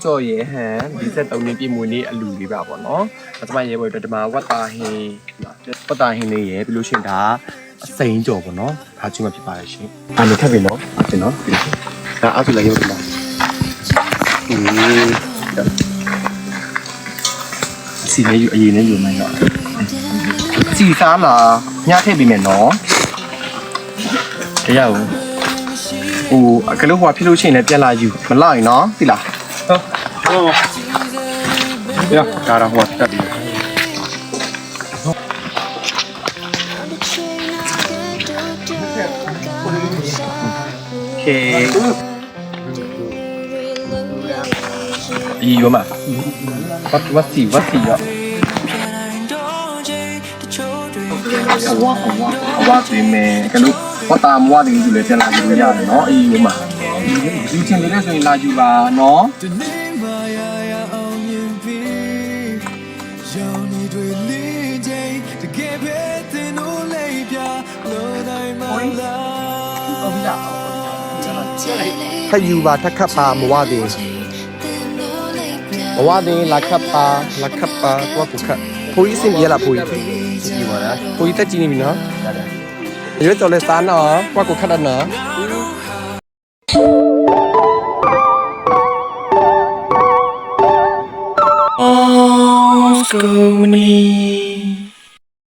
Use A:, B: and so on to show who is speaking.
A: ကြော်ရဲဟန်43နှစ်ပြည့်မွေးနေ့အလူလေးပါပေါ့နော်။ကျွန်မရဲပွဲအတွက်ဒီမှာဝတ်တာဟင်းလေးရယ်ပြီးလို့ရှိရင်ဒါအစိမ်းကြော်ပေါ့နော်။ဒါကျွမ်းဖြစ်ပါရဲ့ရှင်။အားလုံးထပ်ပြီနော်။ကျွန်တော်ဒါအားစုလိုက်ရုပ်ဒီမှာစီလေးယူအရင်လေးယူမယ်နော်။စီစားလားညထည့်ပြီးမယ်နော်။တရားဦးဟိုကလေးဟိုဖြစ်လို့ရှိရင်လည်းပြန်လာယူမလောက်ရင်နော်သိလားဟုတ်ရကာရာဟိုတက်ပြီโอเคอีရောမှာဝတ်စီရောဝါပြင်မယ်ကလို့ဝတ်တာမဝတ်တယ်ဆိုလည်းပြန်လာယူလို့ရတယ်နော်အေးရောမှာဒီချင်းလေးဆိုရင်လာယူပါနော်
B: ถ้าอยู่บาทักขปามาว่าดีลักขปาว่ากูขะพูดสิ่งเยอะละพูด
A: ဒီပါလား
B: พูดแต่จีนี่เนาะเยอะจอเลยซานเนาะว่ากูขะดันเนาะ
A: กูนี่